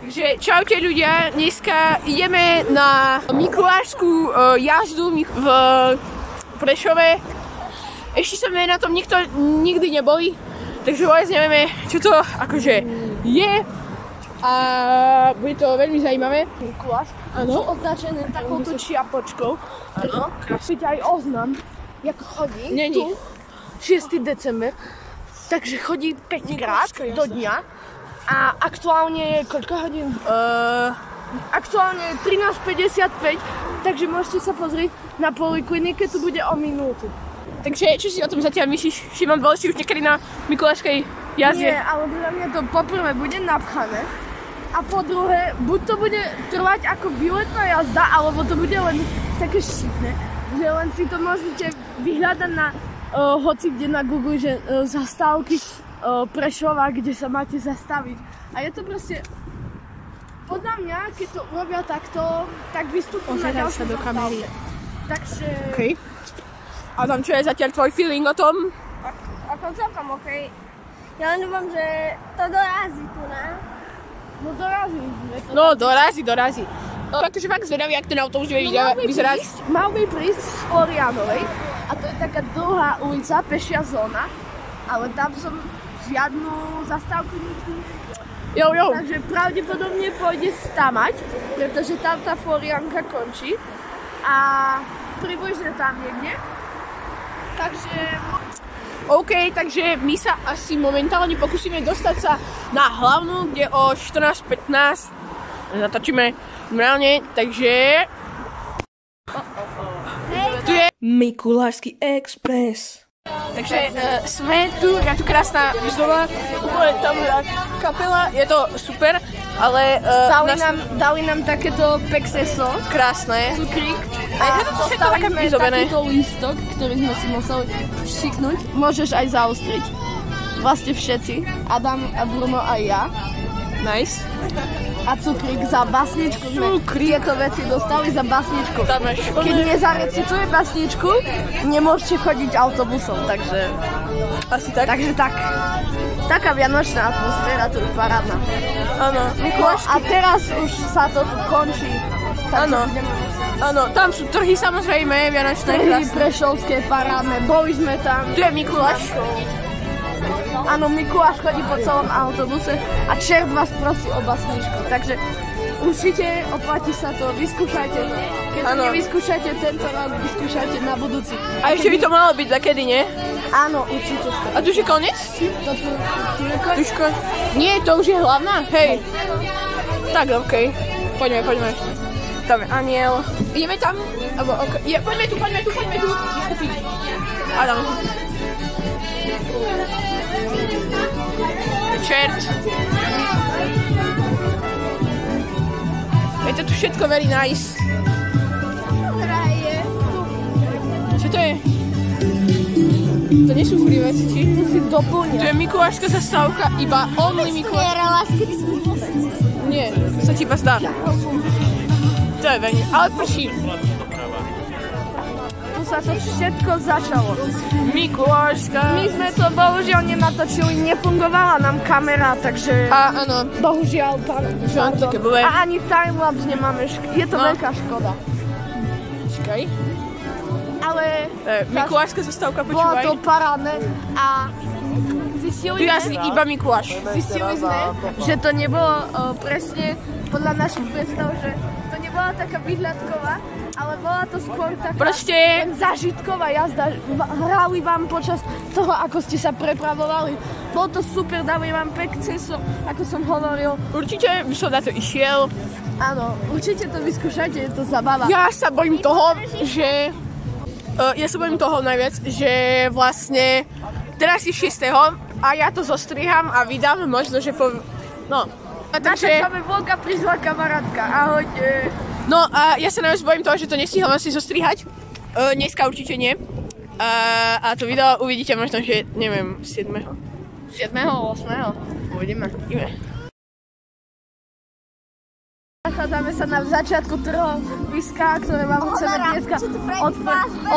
Takže čaute ľudia, dneska ideme na mikulášskú jazdu v Prešove. Ešte sme na tom nikdy neboli, takže vôbec nevieme, čo to akože je. A bude to veľmi zaujímavé. Mikuláš sú označené takouto čiapočkou. Áno. Svíte aj oznam, jak chodí. Není. Tu 6. december, takže chodí 5 krát do dňa. A aktuálne je koľko hodín? Aktuálne je 13:55, takže môžete sa pozrieť na poliklinike, tu bude o minútu. Takže čo si o tom zatiaľ myslíš? Šimon, bol si už niekedy na mikulášskej jazde? Nie, ale podľa mňa to poprvé bude napchané. A po druhé, buď to bude trvať ako výletná jazda, alebo to bude len také šitné, že len si to môžete vyhľadať na hoci kde na Google, že zastávky Prešova, kde sa máte zastaviť. A je to proste, podľa mňa, keď to urobia takto, tak vystúpim na ďalšie zastávke. Takže... Okay. Adam, čo je zatiaľ tvoj feeling o tom? Ako celkom okej. Ja len dúfam, že to dorazí tu, ne? No dorazí. No, dorazí. Takže fakt zvedavý, jak ten autobus bude vyzerať. Mal by prísť z Florianovej a to je taká dlhá ulica, pešia zóna, ale tam som žiadnu zastávku nikdy. Jo. Takže pravdepodobne pôjde stamať, pretože tam tá Florianka končí a približne tam niekde. Takže... OK, takže my sa asi momentálne pokúsime dostať sa na hlavnú, kde o 14:15 natočíme reálne, takže... Tu je Mikulášsky Express. Takže sme tu, je tu krásna výzdova, úplne tam kapela, je to super, ale... Dali nám takéto pekseso. Krásne. Cukrík. A je to všetko také vyzdobené. Takýto lístok, ktorý sme si museli šiknúť. Môžeš aj zaostriť. Vlastne všetci. Adam a Bruno a ja. Nice. A cukrík za basničku. Tieto veci dostali za basničku. Tam máš školné. Keď nezarecituje basničku, nemôžete chodiť autobusom, takže... Asi tak. Takže tak. Taká vianočná atmosféra, tu je parádna. Áno. No a teraz už sa to tu končí. Áno, tam sú trhy samozrejme, vianočné. Trhy prešovské, parádne, boli sme tam. Tu je Mikuláš. Áno, Mikuláš chodí po celom autobuse a čert vás prosí o basničku, takže určite oplatí sa to, vyskúšajte to. Keď to nevyskúšajte tento rok, vyskúšajte na budúci. A ešte by to malo byť takedy, nie? Áno, určite. A tu už je koniec? Nie, to už je hlavná? Hej. Tak, okej. Poďme. Tam je aniel. Ideme tam? Poďme tu. Adam. Čert. Je to tu všetko very nice. Čo to je? To nie sú free veci, či? To si doplňa. To je mikulášska zastávka, iba only mikuláš. Nie, sa ti iba zdá. To je veľmi, ale prší. Tu sa to všetko začalo. Mikuláška. My sme to bohužiaľ nenatočili, nefungovala nám kamera, takže... Áno. Bohužiaľ, a ani timelapse nemáme, je to veľká škoda. Počkaj. Ale... Mikulášska zastávka, Bolo počúvaj. to parádne a Tu jazdí iba Mikuláš. Zistili sme, že to nebolo presne podľa našich predstav, že to nebola taká výhľadková, ale bola to skôr taká zážitková jazda. Hrali vám počas toho, ako ste sa prepravovali. Bolo to super, dali vám pekceso, ako som hovoril. Určite by som na to išiel. Áno, určite to vyskúšajte, je to zabava. Ja sa bojím toho, že... Ja sa bojím toho najviac, že vlastne teraz je 6. a ja to zostriham a vydám možno, že No. A takže... Natáčame vlog a prišla kamarátka, ahojte. No a ja sa najviac bojím toho, že to nestihám asi zostrihať. Dneska určite nie. A to video uvidíte možno, že neviem, 7. 8. Uvidíme. Nachádzame sa na začiatku trhoviska, ktoré vám chceme dneska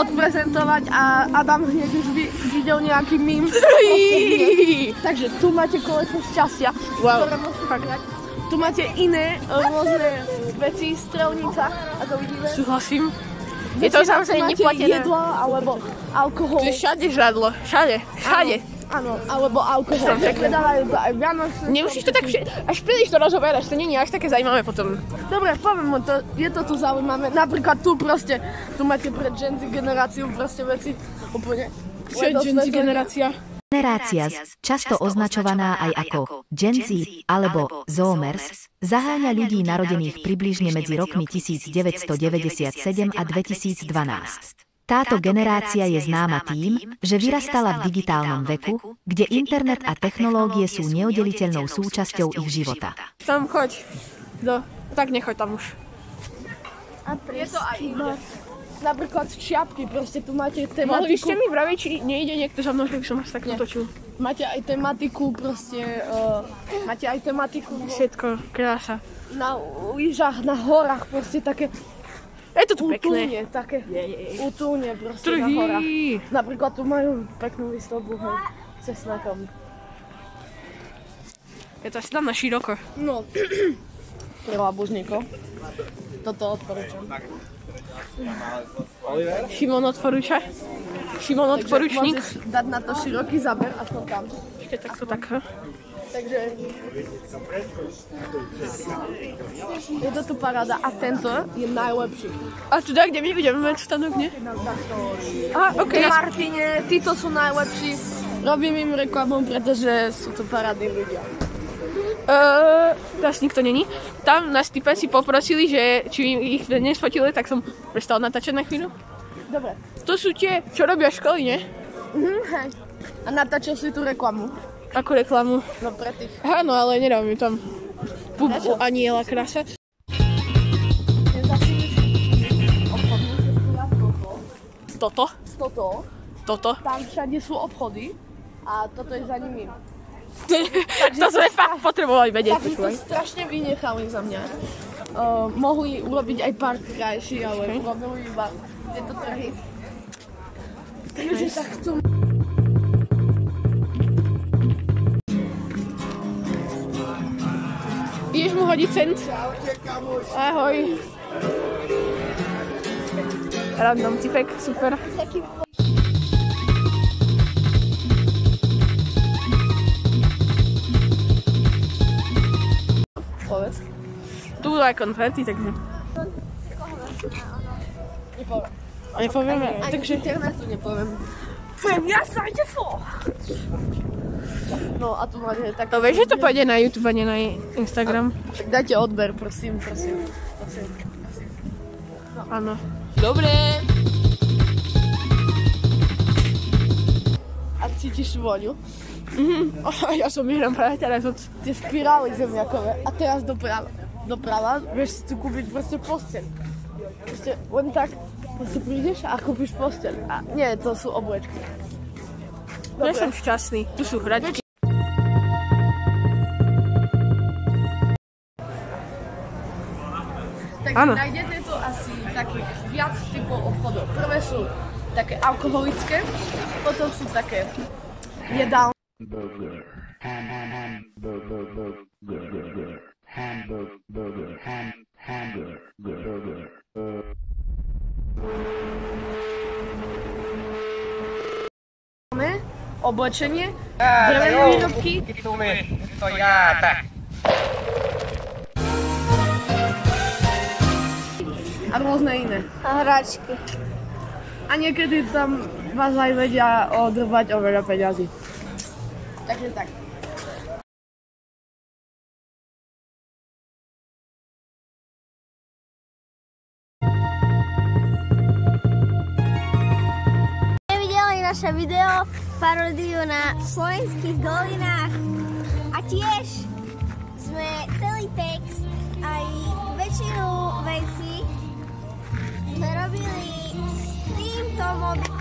odprezentovať a Adam hneď už videl nejaký mím. Takže tu máte koleso šťastia, ktoré môžete hrať. tu máte iné rôzne veci, strelnica, ako vidíme. Súhlasím. Je to samozrejme neplatené. Jedlo alebo alkohol. Tu je všade žradlo. Všade. Áno, alebo alkohol. Predávajú to aj Vianočné. Nemusíš to tak až príliš to rozoberať, to nie je až také zaujímavé potom. Dobre, poviem mu to, je to tu zaujímavé. Napríklad tu proste, tu máte pre Gen Z generáciu proste veci úplne. Čo je Gen Z generácia? Generácia Z, často označovaná aj ako Gen Z alebo Zoomers, zaháňa ľudí narodených približne medzi rokmi 1997 a 2012. Táto generácia je známa tým, že vyrastala v digitálnom veku, kde internet a technológie sú neoddeliteľnou súčasťou ich života. Tam choď. Tak nechoď tam už. A je to aj iné. Napríklad čiapky, proste tu máte tematiku. Mohli by ste mi vraviť, či nejde niekto za mnou, že by som vás tak otočil. Máte aj tematiku, proste, máte aj tematiku. Všetko, krása. Na lyžách, na horách, proste také. Je to tu pekné. Také útulne proste na horách. Napríklad tu majú peknú výstavbu, hej, cesnakom. Je to asi tam na široko. No, pre labužníkov. Toto odporúčam. Šimon odporúča. Šimon odporúčnik. Môžeš dať na to široký záber a to tam. Ešte takto tak. Takže je to tu paráda a tento je najlepší. A tu kde my budeme mať stanok, nie? Aha, okej. Martine, títo sú najlepší. Robím im reklamu, pretože sú to parádni ľudia. Teraz nikto není. Tam na Stipe si poprosili, že či ich nesfotili, tak som prestal natáčať na chvíľu. Dobre. To sú tie, čo robia školy, nie? Hej. A natáčil si tú reklamu. Akú reklamu? No pre tých. Áno, ale nedám mi tam pubu aniela krása. Toto? Toto? Tam všade sú obchody a toto je za nimi. To sme fakt potrebovali vedieť. Takže to strašne vynechali za mňa. Mohli urobiť aj pár krajší, ale robili iba tieto trhy. Takže tak chcú. Ideš mu hodiť cent? Ahoj. Random tipek, super. Povedz. Tu budú aj koncerty, takže... Nepoviem. Nepovieme, Ani takže... internetu nepoviem. Poviem, ja sa ide fo! No a tu máte tak... To vieš, že to pôjde na YouTube a nie na Instagram? Tak dajte odber, prosím. Áno. Dobre. A cítiš vôňu? Ja som vyhrám práve teraz od... Tie špirály zemiakové. A teraz doprava, vieš si tu kúpiť proste posteľ. Proste len tak, proste prídeš a kúpiš posteľ. A nie, to sú oblečky. Ja som šťastný. Tu sú hračky. Takže nájdete tu asi takých viac typov obchodov. Prvé sú také alkoholické, potom sú také jedálne. Oblečenie, drevené výrobky. A rôzne iné. A hračky. A niekedy tam vás aj vedia odrbať o veľa peňazí. Takže tak. Nevideli naše video, paródiu na slovenských dolinách a tiež sme celý text aj väčšinu vecí sme robili s týmto mobilom.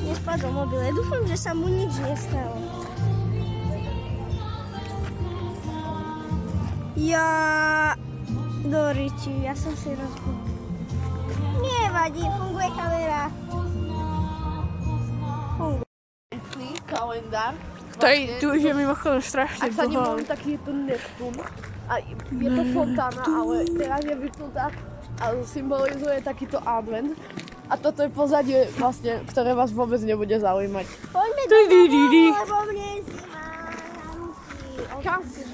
Nespadol mobil. Ja dúfam, že sa mu nič nestalo. Doriči, ja som si rozbudil. Nevadí, funguje kamera. Kalendár. Tady tu už je mimochodem strašne Ak sa dlho. nemôžem, tak je to Neptún. A je to fontána, ale teraz je vypnutá a symbolizuje takýto advent. A toto je pozadie vlastne, ktoré vás vôbec nebude zaujímať. Poďme do domu, lebo mne je zima. Kam chceš?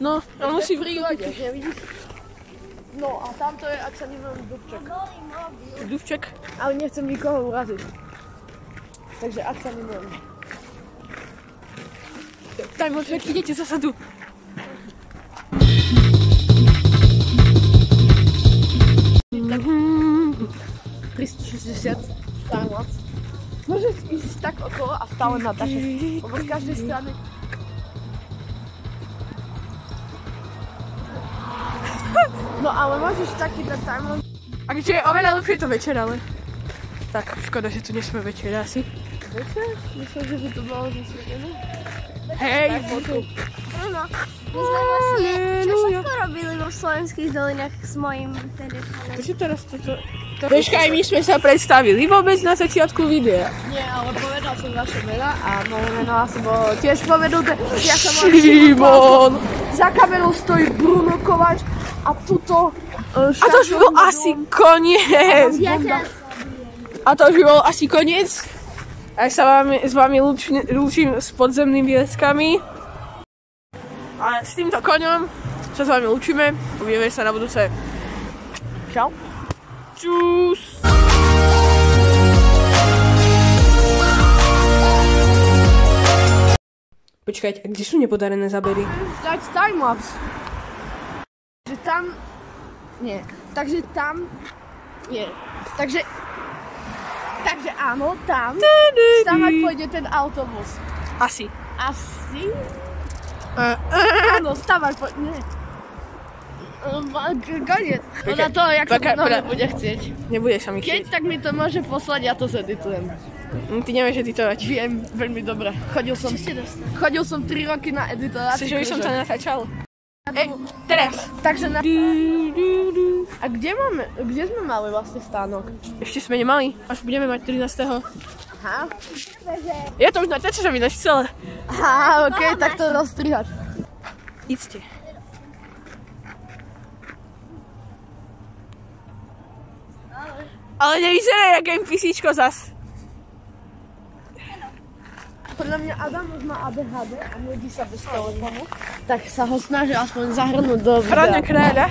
No, on musí v Prírodě, že vidíš? No a tamto je, ak sa nemám, Dubček. Dubček. Ale nechcem nikoho uraziť. Takže ak sa nemám. Daj moc, jak idete zasa tu. Tak 360 timelapse. Môžeš ísť tak okolo a stále natáčať. Lebo z každej strany. No ale môžeš taký ten timelapse. A kde je oveľa lepšie to večer, ale... Tak, škoda, že tu nesme večer asi. Myslím, že by to bolo zasvietené. Hej, Áno. My sme vlastne, čo všetko robili vo slovenských dolinách s mojím telefónom. Prečo teraz toto... Počkaj, my sme sa predstavili vôbec na začiatku videa. Nie, ale povedal som vaše mená a moje meno asi bolo tiež poveduté. Ja som mal Šimon! Za kamerou stojí Bruno Kovač a tuto... A to už by bol asi koniec. A to už by bol asi koniec. A sa s vami lúčim s podzemnými leskami. A s týmto koňom sa s vami lúčime. Uvidíme sa na budúce. Čau. Čus. Počkajte, a kde sú nepodarené zábery? Dať timelapse. Že tam... Nie. Takže tam... Nie. Takže áno, tam. Tam pôjde ten autobus. Asi. Asi? Áno, stavaj pôjde. Nie. Koniec. Podľa toho, jak sa to nohne bude chcieť. Nebude sa mi Keď, chcieť. tak mi to môže poslať, ja to zeditujem. Ty nevieš editovať. Viem veľmi dobre. Chodil som 3 roky na editorácii. Chceš, že by som to natáčal? Teraz. Takže na... A kde sme mali vlastne stánok? Ešte sme nemali, až budeme mať 13. Aha. Ja to už natáčam ináč celé. Aha, okej, tak to rozstrihať. Idste. Ale nevyzerá, jak NPCčko zas. Podľa mňa Adam už má ADHD a nudí sa bez telefónu. Tak sa ho snaží aspoň zahrnúť do Hradňa videa. kráľa.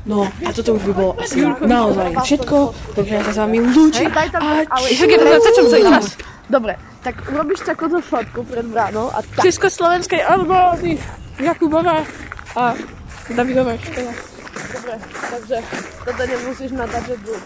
No, a toto už by bolo asi naozaj všetko. Takže ja sa s vami lúčim. Daj tam, ale... Však ja to natáčam celý čas. Dobre, tak urobíš takúto fotku pred bránou a tak. Československej armády Jakubová a Davidová škola. Dobre, takže toto nemusíš natáčať dlho.